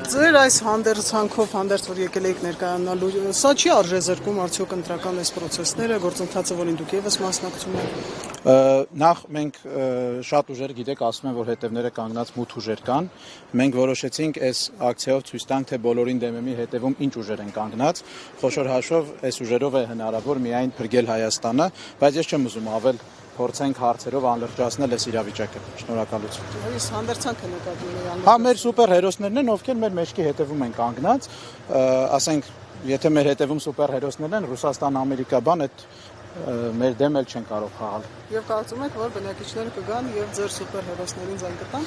Ձեր այս հանդերձանքով հանդերձ որ եկել եք ներկայանալու, սա չի արժեզրկում արդյոք ընտրական այս process-ները, գործընթացը, որին դուք եւս մասնակցում եք։ Նախ մենք շատ ուժեր գիտեք, ասում են, որ հետևները կանգնած մութ ուժեր կան։ Մենք որոշեցինք այս ակցիայով ցույց տանք, թե բոլորին դեմեմի հետևում ինչ ուժեր են կանգնած։ Խոշոր հաշվով այս ուժերով է հնարավոր միայն փրկել Հայաստանը, բայց ես չեմ ուզում ավել փորձենք հարցերով անլրջացնել այս իրավիճակը։ Շնորհակալություն։ Այս հանդերձանքը նկատի ունի։ Հա, մեր սուպեր հերոսներն են, ովքեր մեր մեջքի հետևում են կանգնած, ասենք, եթե մեր հետևում սուպեր հերոսներն են, Ռուսաստան, Ամերիկա, բան, այդ մեր դեմ էլ չեն կարող խաղալ։ Եվ կարծում եք, որ բնակիչները կգան եւ ձեր սուպեր հերոսներին ձայն կտան։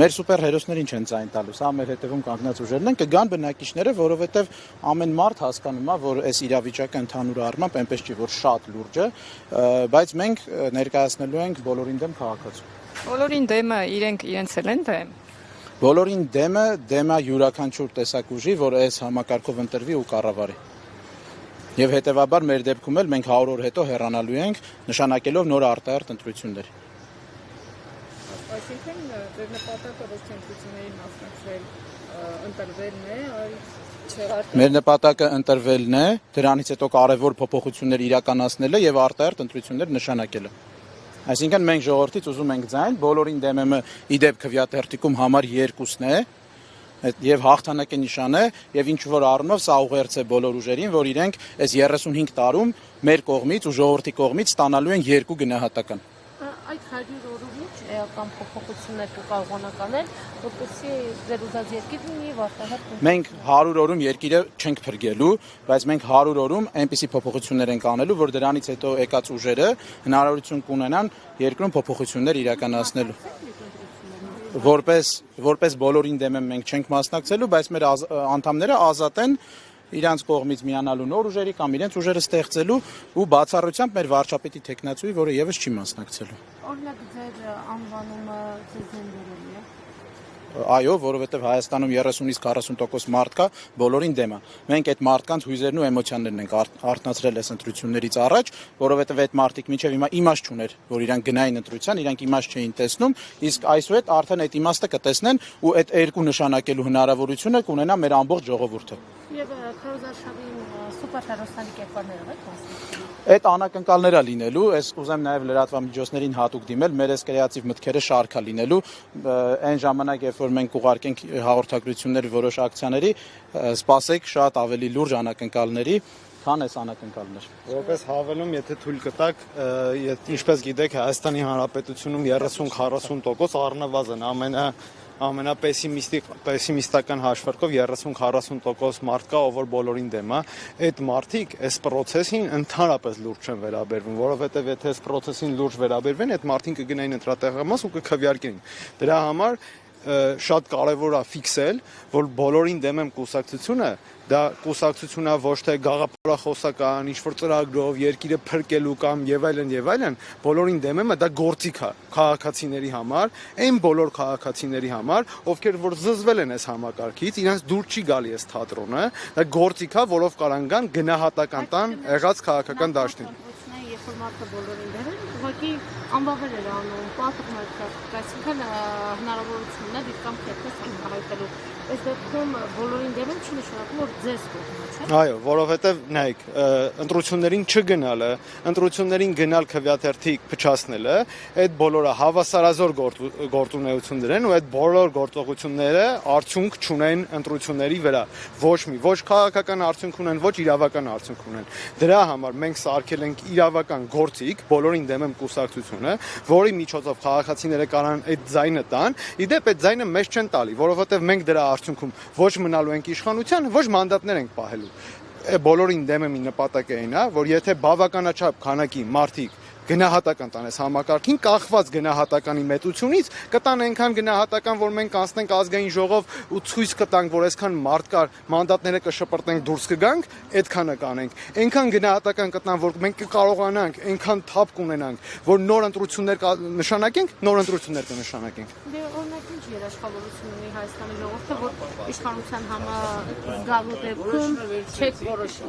Մեր սուպեր հերոսներին չեն ձայն տալու, սա մեր հետևում կանգնած ուժերն են, կգան բնակիչները, որովհետեւ ամեն մարդ հասկանում է, որ այս իրավիճակը ընդհանուր առմամբ այնպես չի, որ շատ լուրջ է, բայց մենք ներկայացնելու ենք բոլորին դեմ քաղաքացու։ Բոլորին դեմը իրենց էլ են դեմ։ Բոլորին դեմը յուրաքանչյուր տեսակ ուժի, որ այս համակարգով ընտրվի ու կառավարի։ Եվ հետևաբար մեր դեպքում էլ մենք 100 օր հետո հեռանալու ենք, նշանակելով նոր արտահերթ ընտրություններ։ Այսինքն ձեր նպատակը ոչ թե ընտրություններին մասնակցել, ընտրվելն է, այլ չեղարկել։ Մեր նպատակը ընտրվելն է, դրանից հետո կարևոր փոփոխություններ իրականացնելը եւ արտահերթ ընտրություններ նշանակելը։ Այսինքն մենք ժողովրդից ուզում ենք ձայն, բոլորին դեմեմը իդեպ քվեաթերթիկում համար 2-ն է, եւ հաղթանակի նշան է եւ ինչ որ առումով սա ուղերձ է բոլոր ուժերին, որ իրենք այս 35 տարում մեր կողմից ու ժողովրդի կողմից ստանալու են 2 գնահատական։ Այդ 100 օրում ինչ էական փոփոխություններ կկարողանաք անել, որպեսզի ձեր ուզած երկիրը լինի արտահերթ։ Մենք 100 օրում երկիրը չենք փրկելու, բայց մենք 100 օրում այնպիսի փոփոխություններ ենք անելու, որ դրանից հետո եկած ուժերը հնարավորություն կունենան երկրում փոփոխություններ իրականացնելու։ Որպես բոլորին դեմ մենք չենք մասնակցելու, բայց մեր անդամները ազատ են իրանց կողմից միանալու նոր ուժերի կամ իրենց ուժերը ստեղծելու ու բացառությամբ մեր վարչապետի տեխնացուի, որը եւս չի մասնակցելու։ Օրինակ ձեր անվանումը ձեզ են դրելի է։ Այո, որովհետև Հայաստանում 30-ից 40% մարդ կա, բոլորին դեմ է։ Մենք այդ մարդկանց հույզերն ու էմոցիաներն ենք արթնացրել այս ընտրություններից առաջ, որովհետև այդ մարդիկ մինչև հիմա իմաստ չուներ, որ իրանք գնային ընտրության, իրանք իմաստ չէին տեսնում, իսկ այսուհետ արդեն այդ իմաստը կտեսնեն ու այդ երկու նշանակելու հնարավորությունը կունենա մեր ամբողջ ժողովուրդը։ Եվ քարոզարշավի սուպեր հերոսների կերպարներով եք մասնակցում։ Այդ անակնկալները լինելու, այս կուզեմ նաև լրատվամիջոցներին հատուկ դիմել, մեր այս կրեատիվ մտքերը շարքա լինելու, այն ժամանակ, երբ որ մենք կուղարկենք հաղորդագրություններ որոշ ակցիաների, սպասեք շատ ավելի լուրջ անակնկալների, քան այս անակնկալներ։ Որպես հավելում, եթե թույլ կտաք, ինչպես գիտեք, Հայաստանի Հանրապետությունում 30-40% առնվազն ամենապեսիմիստական հաշվարկով 30-40% մարդ կա, ով որ բոլորին դեմ է, այդ մարդիկ այս process-ին ընդհանրապես լուրջ չեն վերաբերվում, որովհետև եթե այս process-ին լուրջ վերաբերվեն, այդ մարդին կգնային ընտրատեղամաս ու կքվեարկեն։ Դրա համար շատ կարևոր է ֆիքսել, որ բոլորին դեմ եմ կուսակցությունը, դա կուսակցությունա ոչ թե գաղափարախոսական, ինչ-որ ծրագրով, երկիրը փրկելու կամ եւ այլն, բոլորին դեմ եմ, դա գործիք է քաղաքացիների համար, այն բոլոր քաղաքացիների համար, ովքեր որ զզվել են այս համակարգից, իրենց դուր չի գալի այս թատրոնը, դա գործիք է, որով կարան գան գնահատական տան եղած քաղաքական դաշտին։ Երբ մարդը բոլորին դեր են, ուղղակի անբավեր էր անում, պատրում էր կարգ, այսինքն հնարավորությունն է դիտկամ կերպես հայտելու։ Այս դեպքում բոլորին դեր են չի նշանակում, որ ձեզ կողմը չէ։ Այո, որովհետև նայեք, ընտրություններին չգնալը, ընտրություններին գնալ քվեաթերթիկ փչացնելը, այդ բոլորը հավասարազոր գործունեություններ են ու այդ բոլոր գործողությունները արդյունք չունեն ընտրությունների վրա։ Ոչ քաղաքական արդյունք ունեն, ոչ իրավական արդյունք ունեն։ Դրա համար մենք սարքել ենք իրավական գործիք, բոլորին դեմ եմ կուսակցությունը, որի միջոցով քաղաքացիները կարան այդ ձայնը տան, իդեպ այդ ձայնը մեզ չեն տալի, որովհետև մենք դրա արդյունքում ոչ մնալու ենք իշխանության, ոչ մանդատներ ենք պահելու։ Բոլորին դեմ եմ նպատակը այն է, որ եթե բավականաչափ քանակի մարդիկ գնահատական տանես համակարգին, կախված գնահատականի մեծությունից կտան այնքան գնահատական, որ մենք անցնենք ազգային ժողով ու ցույց կտանք, որ այսքան մարդ կար, մանդատները կշպրտենք, դուրս կգանք, այդքանը կանենք։ Այնքան գնահատական կտան, որ մենք կկարողանանք, այնքան թափ կունենանք, որ նոր ընտրություններ նշանակենք, նոր ընտրություններ կնշանակենք։ Դե օրինակ ինչ երաշխավորություն ունի Հայաստանի ժողովուրդը, որ իշխանության համազգալու դեպքում չեք որոշի։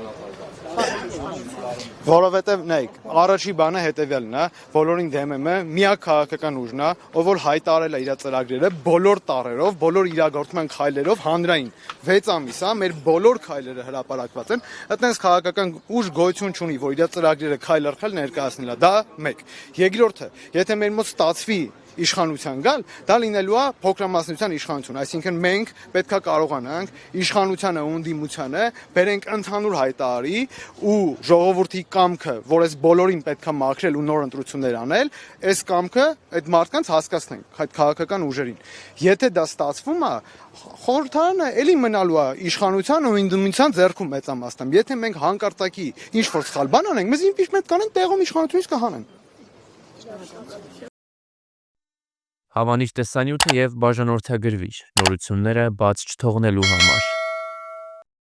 Որովհետև նայեք, առաջի բանը հետևյալն է, բոլորին դեմ եմ, միակ քաղաքական ուժն է, ով որ հայտարարել է իր ծրագրերը բոլոր տարերով, բոլոր իրագործման քայլերով հանրային 6 ամիս է, մեր բոլոր քայլերը հրապարակված են, այդտենց քաղաքական ուժ գոյություն չունի, որ իր ծրագրերը քայլ առ քայլ ներկայացնելա, դա մեկ։ Երկրորդը, եթե մեր մոտ ստացվի իշխանության գալ, դա լինելու է փոքրամասնության իշխանություն, այսինքն մենք պետքա կարողանանք իշխանությանը ու ընդդիմությանը բերենք ընդհանուր հայտարարի ու ժողովրդի կամքը, որ այս բոլորին պետքա մաքրել ու նոր ընտրություններ անել, այս կամքը այդ մարդկանց հասկացնենք, այդ քաղաքական ուժերին։ Եթե դա ստացվում է, խորհրդարանը էլի մնալու է իշխանության ու ընդդիմության ձեռքում մեծամասնությամբ։ Եթե մենք հանկարծակի ինչ որ սխալ բան անենք, մեզ իմպիչմենտ կանեն, տեղում իշխանությունից կհանեն։ Հավանիչ տեսանյութը եւ բաժանորդագրվիչ նորությունները բաց չթողնելու համար։